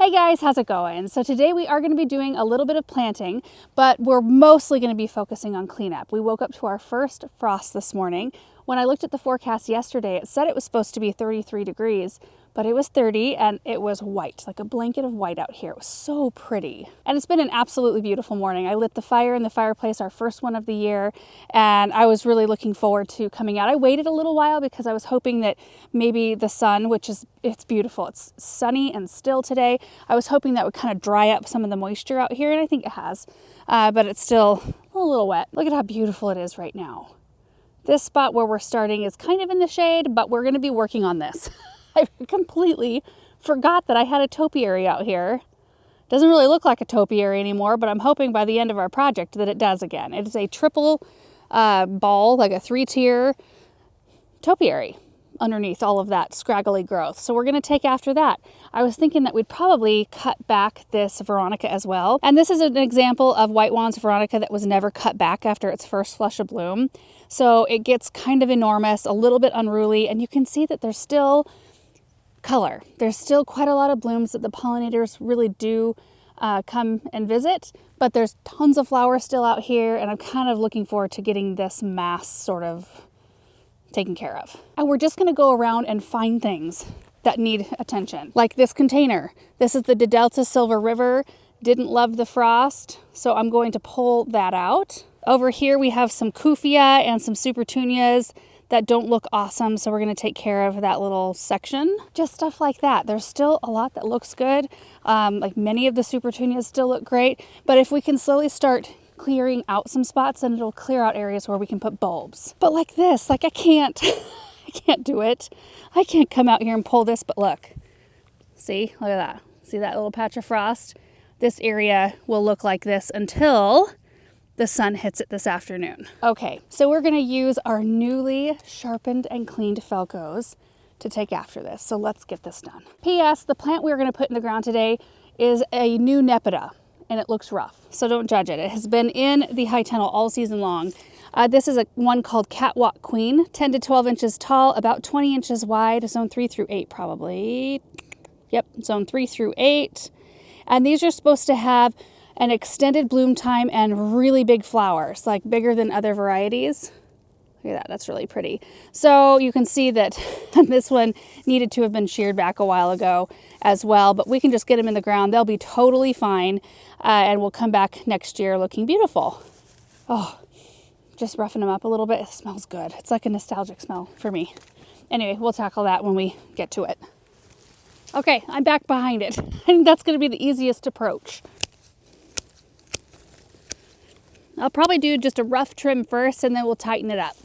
Hey guys, how's it going? So today we are going to be doing a little bit of planting, but we're mostly going to be focusing on cleanup. We woke up to our first frost this morning. When I looked at the forecast yesterday, it said it was supposed to be 33 degrees, but it was 30 and it was white, like a blanket of white out here. It was so pretty. And it's been an absolutely beautiful morning. I lit the fire in the fireplace, our first one of the year, and I was really looking forward to coming out. I waited a little while because I was hoping that maybe the sun, it's beautiful. It's sunny and still today. I was hoping that would kind of dry up some of the moisture out here, and I think it has, but it's still a little wet. Look at how beautiful it is right now. This spot where we're starting is kind of in the shade, but we're going to be working on this. I completely forgot that I had a topiary out here. Doesn't really look like a topiary anymore, but I'm hoping by the end of our project that it does again. It is a triple ball, like a 3-tier topiary underneath all of that scraggly growth. So we're going to take after that. I was thinking that we'd probably cut back this Veronica as well. And this is an example of White Wands Veronica that was never cut back after its first flush of bloom. So it gets kind of enormous, a little bit unruly, and you can see that there's still color. There's still quite a lot of blooms that the pollinators really do come and visit, but there's tons of flowers still out here, and I'm kind of looking forward to getting this mass sort of taken care of. And we're just going to go around and find things that need attention, like this container. This is the Delta Silver River. Didn't love the frost, so I'm going to pull that out. Over here we have some Kufia and some Supertunias that don't look awesome, so we're going to take care of that little section. Just stuff like that. There's still a lot that looks good. Like many of the Supertunias still look great, but if we can slowly start clearing out some spots, then it'll clear out areas where we can put bulbs. But like this, like I can't do it. I can't come out here and pull this, but look. See, look at that. See that little patch of frost? This area will look like this until the sun hits it this afternoon. Okay, so we're gonna use our newly sharpened and cleaned Felcos to take after this. So let's get this done. P.S. The plant we're gonna put in the ground today is a new Nepeta, and it looks rough, so don't judge it. It has been in the high tunnel all season long. This is one called Catwalk Queen, 10 to 12 inches tall, about 20 inches wide, zone 3 through 8 probably. Yep, zone 3 through 8. And these are supposed to have an extended bloom time and really big flowers, like bigger than other varieties. Look at that, that's really pretty. So you can see that this one needed to have been sheared back a while ago as well, but we can just get them in the ground. They'll be totally fine, and we'll come back next year looking beautiful. Oh, just roughing them up a little bit. It smells good. It's like a nostalgic smell for me. Anyway, we'll tackle that when we get to it. Okay, I'm back behind it. I think that's going to be the easiest approach. I'll probably do just a rough trim first, and then we'll tighten it up.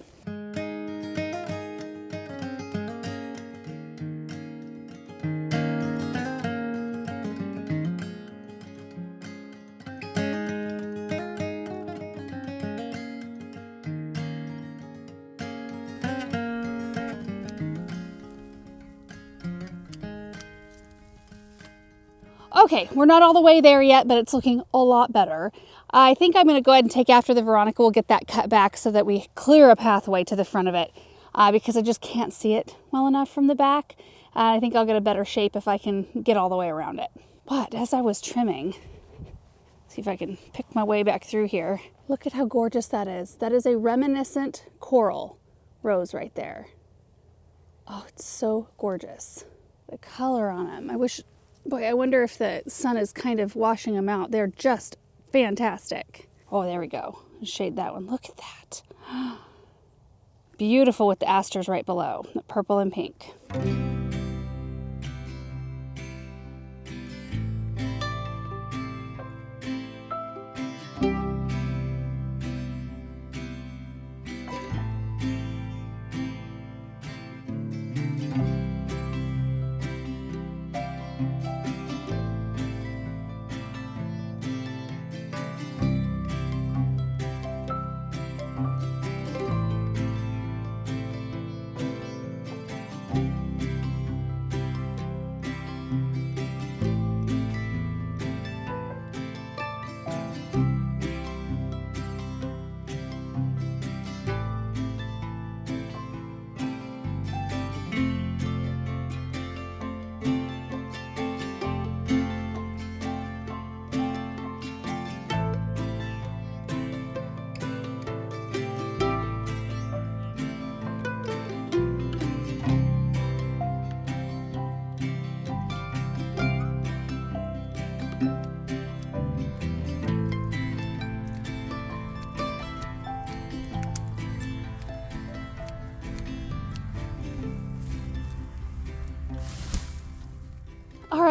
Okay, we're not all the way there yet, but it's looking a lot better. I think I'm going to go ahead and take after the Veronica. We'll get that cut back so that we clear a pathway to the front of it, because I just can't see it well enough from the back. I think I'll get a better shape if I can get all the way around it. But as I was trimming, see if I can pick my way back through here. Look at how gorgeous that is. That is a reminiscent coral rose right there. Oh, it's so gorgeous. The color on them. Boy, I wonder if the sun is kind of washing them out. They're just fantastic. Oh, there we go. Shade that one. Look at that. Beautiful with the asters right below, the purple and pink.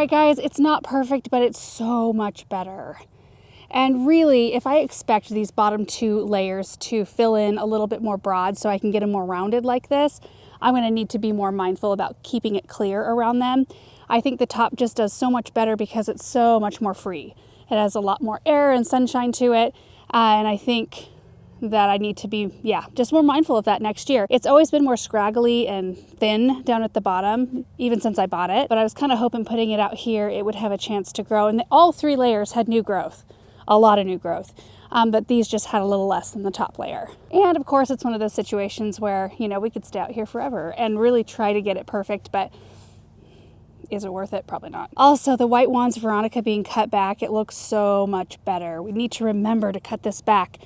right, guys, it's not perfect, but it's so much better. And really, if I expect these bottom 2 layers to fill in a little bit more broad so I can get them more rounded like this, I'm going to need to be more mindful about keeping it clear around them. I think the top just does so much better because it's so much more free. It has a lot more air and sunshine to it, and I think that I need to be, just more mindful of that next year. It's always been more scraggly and thin down at the bottom, even since I bought it, but I was kind of hoping putting it out here, it would have a chance to grow, and all 3 layers had new growth, a lot of new growth. But these just had a little less than the top layer. And of course, it's one of those situations where, we could stay out here forever and really try to get it perfect, but is it worth it? Probably not. Also, the white wands Veronica being cut back, it looks so much better. We need to remember to cut this back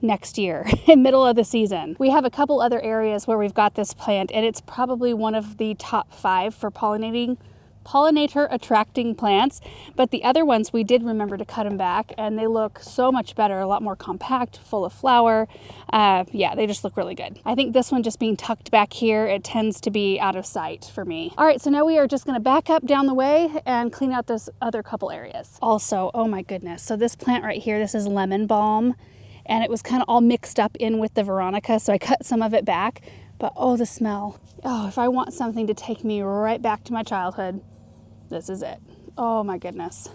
next year, in middle of the season. We have a couple other areas where we've got this plant, and it's probably one of the top 5 for pollinator attracting plants, but the other ones we did remember to cut them back, and they look so much better, a lot more compact, full of flower. They just look really good. I think this one just being tucked back here, it tends to be out of sight for me. All right, so now we are just going to back up down the way and clean out those other couple areas. Also, oh my goodness, so this plant right here, this is lemon balm, and it was kind of all mixed up in with the Veronica, so I cut some of it back, but oh, the smell. Oh, if I want something to take me right back to my childhood, this is it. Oh my goodness.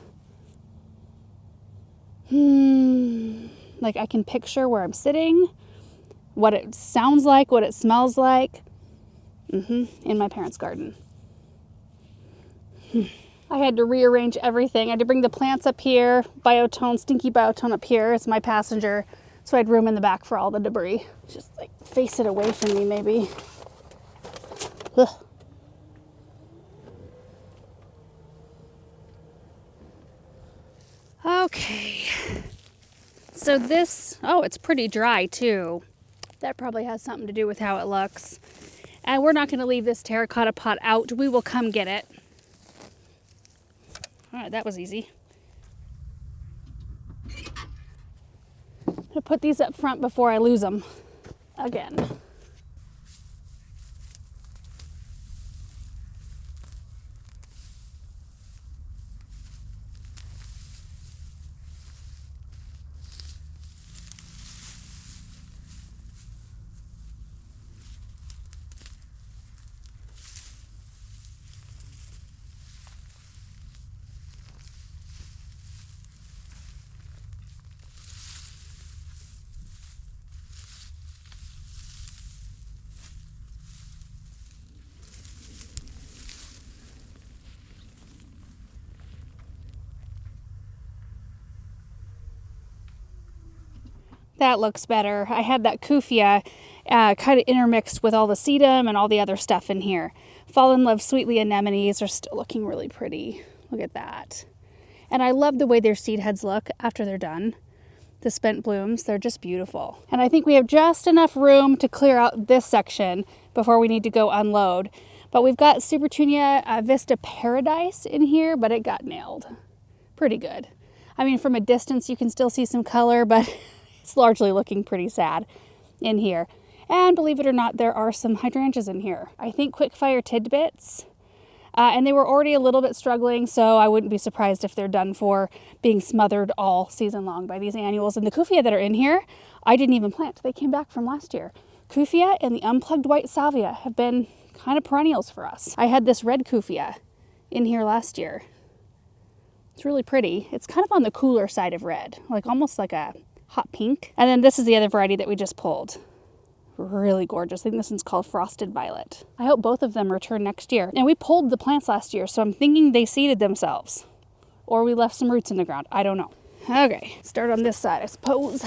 Like I can picture where I'm sitting, what it sounds like, what it smells like, in my parents' garden. I had to rearrange everything. I had to bring the plants up here, stinky biotone up here. It's my passenger, so I had room in the back for all the debris. Just like face it away from me, maybe. Ugh. Okay, so it's pretty dry too. That probably has something to do with how it looks. And we're not going to leave this terracotta pot out. We will come get it. All right, that was easy. I'm going to put these up front before I lose them again. That looks better. I had that kufia kind of intermixed with all the sedum and all the other stuff in here. Fall in Love Sweetly anemones are still looking really pretty. Look at that. And I love the way their seed heads look after they're done. The spent blooms, they're just beautiful. And I think we have just enough room to clear out this section before we need to go unload. But we've got Supertunia Vista Paradise in here, but it got nailed. Pretty good. I mean, from a distance you can still see some color, but it's largely looking pretty sad in here. And believe it or not, there are some hydrangeas in here. I think Quickfire Tidbits. And they were already a little bit struggling, so I wouldn't be surprised if they're done for being smothered all season long by these annuals. And the kufia that are in here, I didn't even plant. They came back from last year. Kufia and the unplugged white salvia have been kind of perennials for us. I had this red kufia in here last year. It's really pretty. It's kind of on the cooler side of red, like almost like a hot pink. And then this is the other variety that we just pulled. Really gorgeous. I think this one's called Frosted Violet. I hope both of them return next year. And we pulled the plants last year, so I'm thinking they seeded themselves. Or we left some roots in the ground. I don't know. Okay, start on this side, I suppose.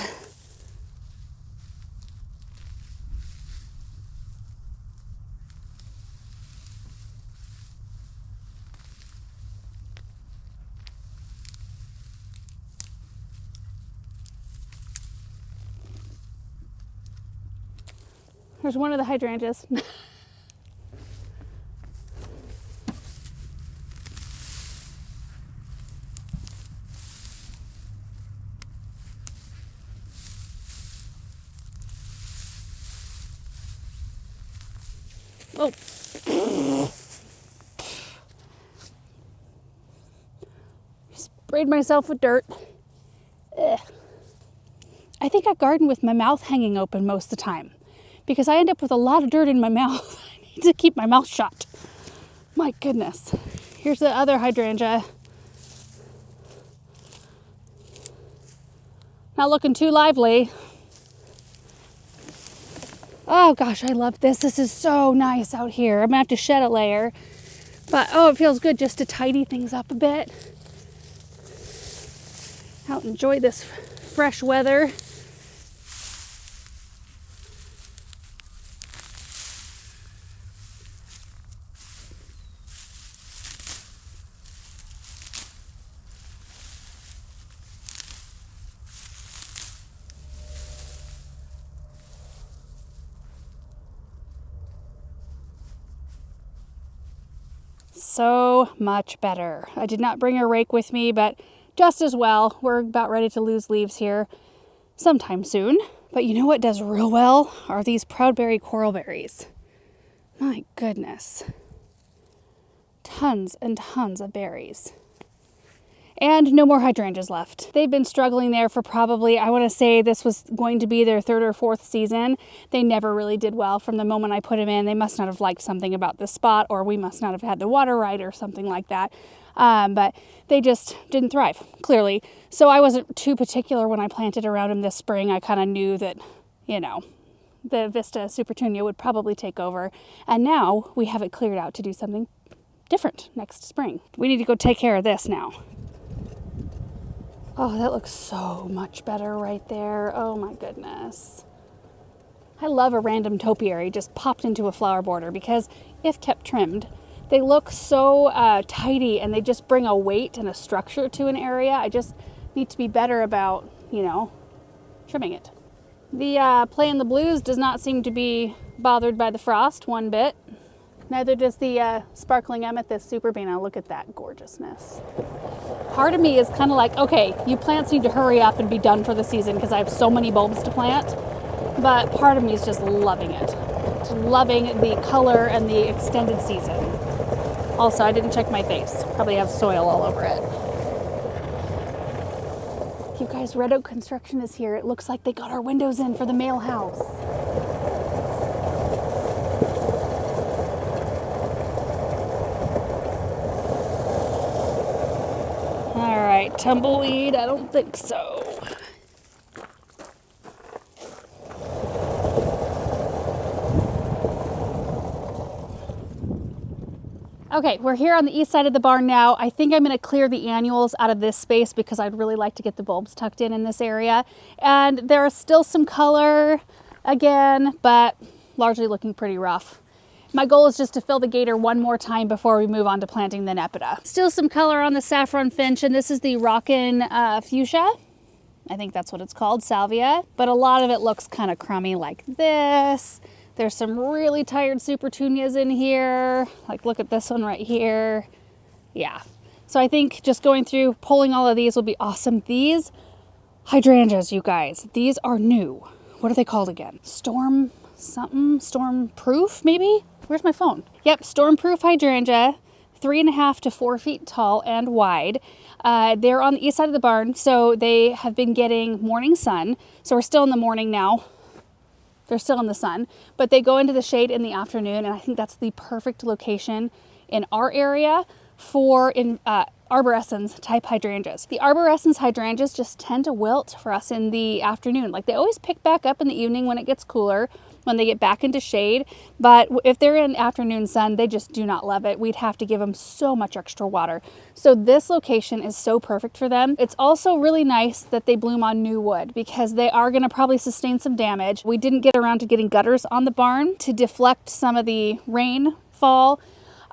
There's one of the hydrangeas. Oh. sprayed myself with dirt. Ugh. I think I garden with my mouth hanging open most of the time because I end up with a lot of dirt in my mouth. I need to keep my mouth shut. My goodness. Here's the other hydrangea. Not looking too lively. Oh gosh, I love this. This is so nice out here. I'm gonna have to shed a layer. But oh, it feels good just to tidy things up a bit. Out enjoy this fresh weather. So much better. I did not bring a rake with me, but just as well. We're about ready to lose leaves here sometime soon. But you know what does real well are these proudberry coral berries. My goodness. Tons and tons of berries. And no more hydrangeas left. They've been struggling there for probably, I want to say this was going to be their third or fourth season. They never really did well from the moment I put them in. They must not have liked something about this spot, or we must not have had the water right or something like that. But they just didn't thrive, clearly. So I wasn't too particular when I planted around them this spring. I kind of knew that, you know, the Vista Supertunia would probably take over. And now we have it cleared out to do something different next spring. We need to go take care of this now. Oh, that looks so much better right there. Oh my goodness. I love a random topiary just popped into a flower border because if kept trimmed, they look so tidy and they just bring a weight and a structure to an area. I just need to be better about, you know, trimming it. The Play in the Blues does not seem to be bothered by the frost one bit. Neither does the sparkling amethyst superbena. Look at that gorgeousness. Part of me is kind of like, okay, you plants need to hurry up and be done for the season because I have so many bulbs to plant. But part of me is just loving it. Just loving the color and the extended season. Also, I didn't check my face. Probably have soil all over it. You guys, Red Oak Construction is here. It looks like they got our windows in for the mail house. All right, tumbleweed, I don't think so. Okay, we're here on the east side of the barn now. I think I'm going to clear the annuals out of this space because I'd really like to get the bulbs tucked in this area. And there is still some color again, but largely looking pretty rough. My goal is just to fill the gator one more time before we move on to planting the Nepeta. Still some color on the saffron finch, and this is the Rockin' Fuchsia. I think that's what it's called, salvia. But a lot of it looks kind of crummy like this. There's some really tired supertunias in here. Like, look at this one right here. Yeah. So I think just going through, pulling all of these will be awesome. These hydrangeas, you guys, these are new. What are they called again? Storm something? Storm proof, maybe? Where's my phone? Yep, storm proof hydrangea, 3.5 to 4 feet tall and wide. They're on the east side of the barn, so they have been getting morning sun. So we're still in the morning now. They're still in the sun, but they go into the shade in the afternoon, and I think that's the perfect location in our area for arborescens type hydrangeas. The arborescens hydrangeas just tend to wilt for us in the afternoon. Like, they always pick back up in the evening when it gets cooler, when they get back into shade, but if they're in afternoon sun, they just do not love it. We'd have to give them so much extra water. So this location is so perfect for them. It's also really nice that they bloom on new wood because they are going to probably sustain some damage. We didn't get around to getting gutters on the barn to deflect some of the rainfall.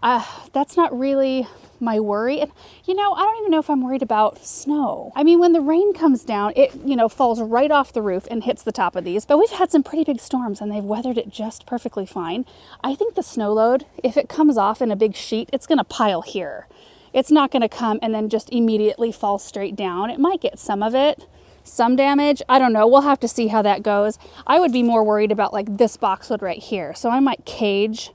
That's not really my worry. And you know, I don't even know if I'm worried about snow. I mean, when the rain comes down, it, you know, falls right off the roof and hits the top of these. But we've had some pretty big storms and they've weathered it just perfectly fine. I think the snow load, if it comes off in a big sheet, it's going to pile here. It's not going to come and then just immediately fall straight down. It might get some of it, some damage. I don't know. We'll have to see how that goes. I would be more worried about like this boxwood right here. So I might cage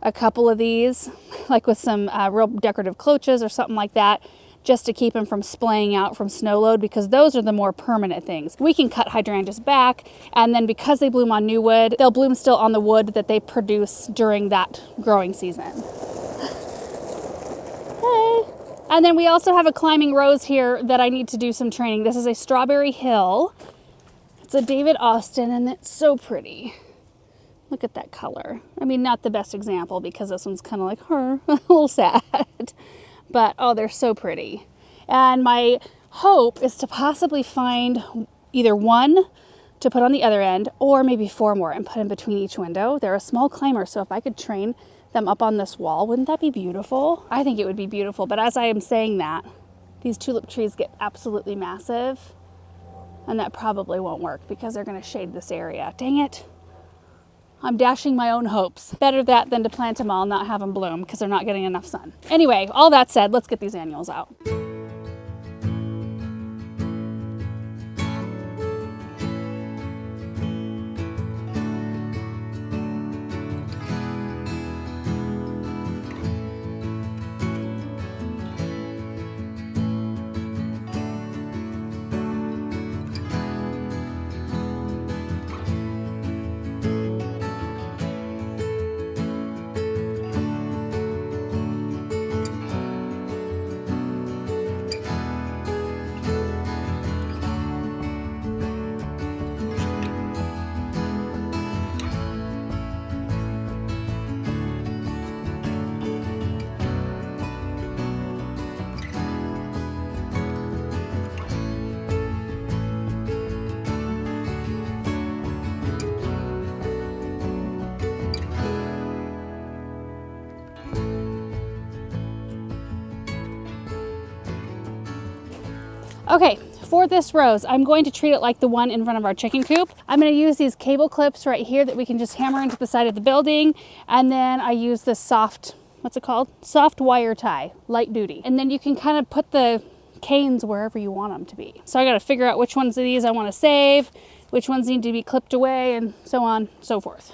a couple of these, like with some real decorative cloches or something like that, just to keep them from splaying out from snow load, because those are the more permanent things. We can cut hydrangeas back, and then because they bloom on new wood, they'll bloom still on the wood that they produce during that growing season. Hey. And then we also have a climbing rose here that I need to do some training. This is a Strawberry Hill. It's a David Austin, and it's so pretty. Look at that color. I mean, not the best example because this one's kind of like her, a little sad. But, oh, they're so pretty. And my hope is to possibly find either one to put on the other end, or maybe 4 more and put in between each window. They're a small climber, so if I could train them up on this wall, wouldn't that be beautiful? I think it would be beautiful, but as I am saying that, these tulip trees get absolutely massive, and that probably won't work because they're going to shade this area. Dang it. I'm dashing my own hopes. Better that than to plant them all and not have them bloom because they're not getting enough sun. Anyway, all that said, let's get these annuals out. Okay, for this rose, I'm going to treat it like the one in front of our chicken coop. I'm going to use these cable clips right here that we can just hammer into the side of the building. And then I use this soft, what's it called? Soft wire tie, light duty. And then you can kind of put the canes wherever you want them to be. So I got to figure out which ones of these I want to save, which ones need to be clipped away, and so on, so forth.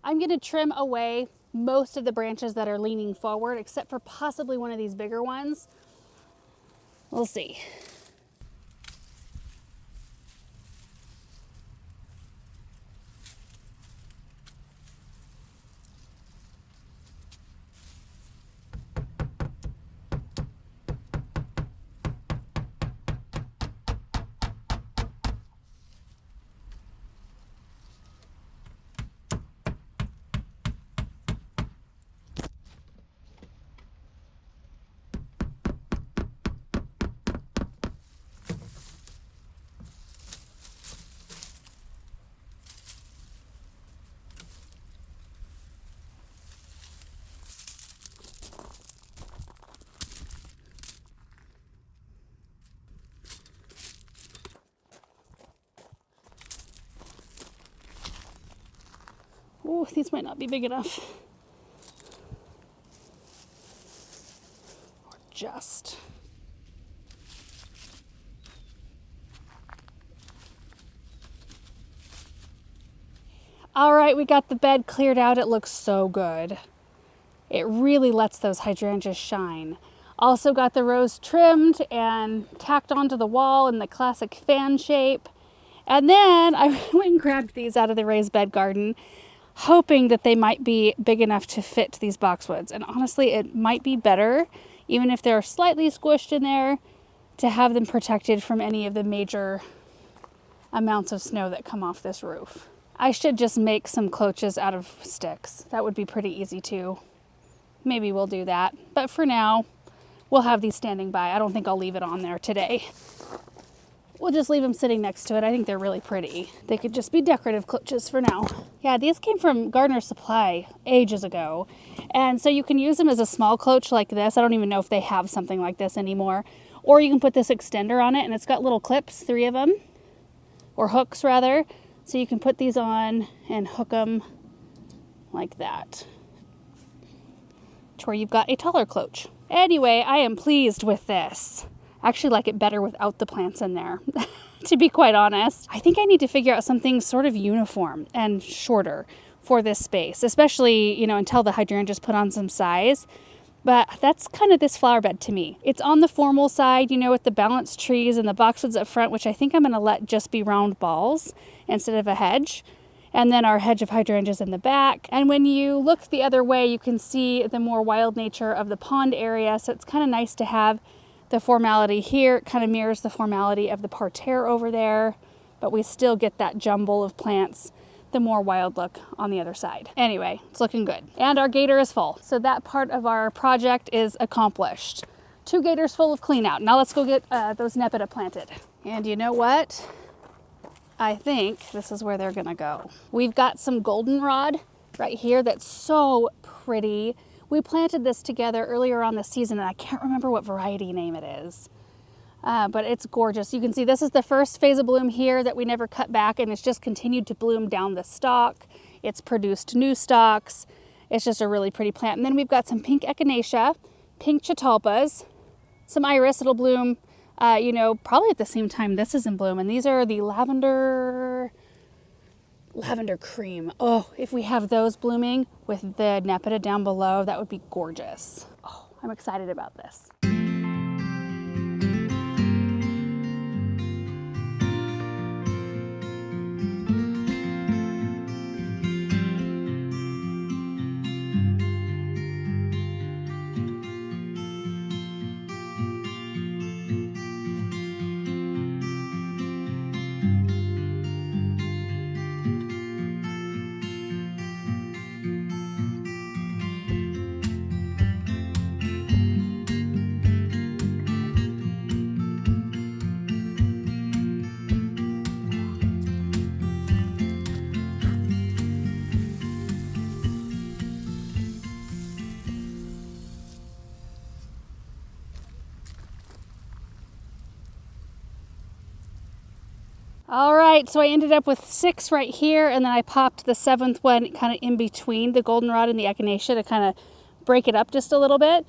I'm going to trim away most of the branches that are leaning forward, except for possibly one of these bigger ones. We'll see. Oh, these might not be big enough. Or just. All right, we got the bed cleared out. It looks so good. It really lets those hydrangeas shine. Also got the rose trimmed and tacked onto the wall in the classic fan shape. And then I went and grabbed these out of the raised bed garden, hoping that they might be big enough to fit these boxwoods. And honestly, it might be better, even if they're slightly squished in there, to have them protected from any of the major amounts of snow that come off this roof. I should just make some cloches out of sticks. That would be pretty easy too. Maybe we'll do that. But for now, we'll have these standing by. I don't think I'll leave it on there today. We'll just leave them sitting next to it. I think they're really pretty. They could just be decorative cloches for now. Yeah, these came from Gardener's Supply ages ago. And so you can use them as a small cloche like this. I don't even know if they have something like this anymore. Or you can put this extender on it, and it's got little clips, 3 of them, or hooks rather. So you can put these on and hook them like that. to where you've got a taller cloche. Anyway, I am pleased with this. I actually like it better without the plants in there, to be quite honest. I think I need to figure out something sort of uniform and shorter for this space, especially, you know, until the hydrangeas put on some size. But that's kind of this flower bed to me. It's on the formal side, you know, with the balanced trees and the boxwoods up front, which I think I'm going to let just be round balls instead of a hedge. And then our hedge of hydrangeas in the back. And when you look the other way, you can see the more wild nature of the pond area. So it's kind of nice to have the formality here. It kind of mirrors the formality of the parterre over there, but we still get that jumble of plants, the more wild look on the other side. Anyway, it's looking good. And our gator is full. So that part of our project is accomplished. 2 gators full of clean out. Now let's go get those Nepeta planted. And you know what? I think this is where they're gonna go. We've got some goldenrod right here that's so pretty. We planted this together earlier on this season, and I can't remember what variety name it is, but it's gorgeous. You can see this is the first phase of bloom here that we never cut back, and it's just continued to bloom down the stalk. It's produced new stalks. It's just a really pretty plant. And then we've got some pink echinacea, pink catalpas, some iris. It'll bloom you know, probably at the same time this is in bloom. And these are the lavender cream. Oh, if we have those blooming with the Nepeta down below, that would be gorgeous. Oh, I'm excited about this. All right, so I ended up with 6 right here, and then I popped the 7th one kind of in between the goldenrod and the echinacea to kind of break it up just a little bit.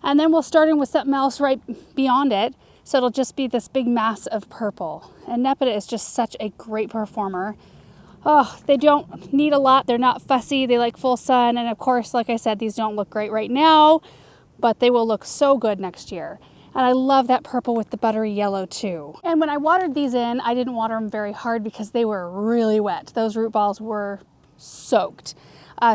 And then we'll start in with something else right beyond it, so it'll just be this big mass of purple. And Nepeta is just such a great performer. Oh, they don't need a lot. They're not fussy. They like full sun. And of course, like I said, these don't look great right now, but they will look so good next year. And I love that purple with the buttery yellow too. And when I watered these in, I didn't water them very hard because they were really wet. Those root balls were soaked.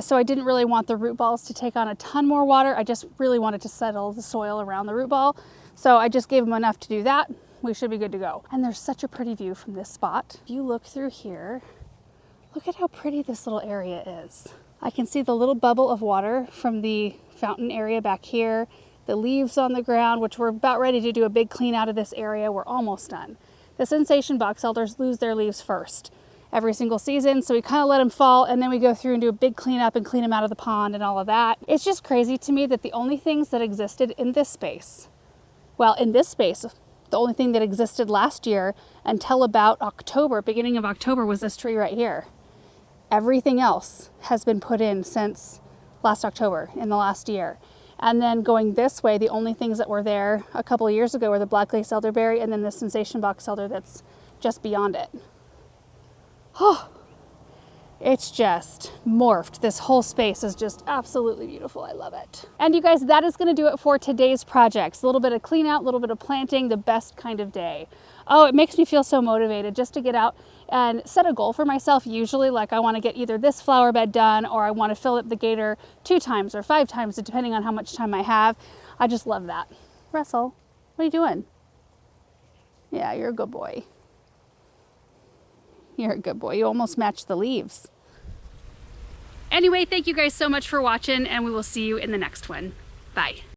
So I didn't really want the root balls to take on a ton more water. I just really wanted to settle the soil around the root ball. So I just gave them enough to do that. We should be good to go. And there's such a pretty view from this spot. If you look through here, look at how pretty this little area is. I can see the little bubble of water from the fountain area back here. The leaves on the ground, which we're about ready to do a big clean out of this area. We're almost done. The sensation box elders lose their leaves first every single season, so we kind of let them fall, and then we go through and do a big cleanup and clean them out of the pond and all of that. It's just crazy to me that the only things that existed in this space, well, in this space, the only thing that existed last year until about October, beginning of October, was this tree right here. Everything else has been put in since last October, in the last year. And then going this way, the only things that were there a couple of years ago were the black lace elderberry and then the sensation box elder that's just beyond it. Oh, it's just morphed. This whole space is just absolutely beautiful. I love it. And you guys, that is going to do it for today's projects. A little bit of clean out, a little bit of planting, the best kind of day. Oh, it makes me feel so motivated just to get out and set a goal for myself. Usually, like, I want to get either this flower bed done or I want to fill up the gator 2 times or 5 times, depending on how much time I have. I just love that. Russell, what are you doing? Yeah, you're a good boy. You're a good boy. You almost matched the leaves. Anyway, thank you guys so much for watching, and we will see you in the next one. Bye.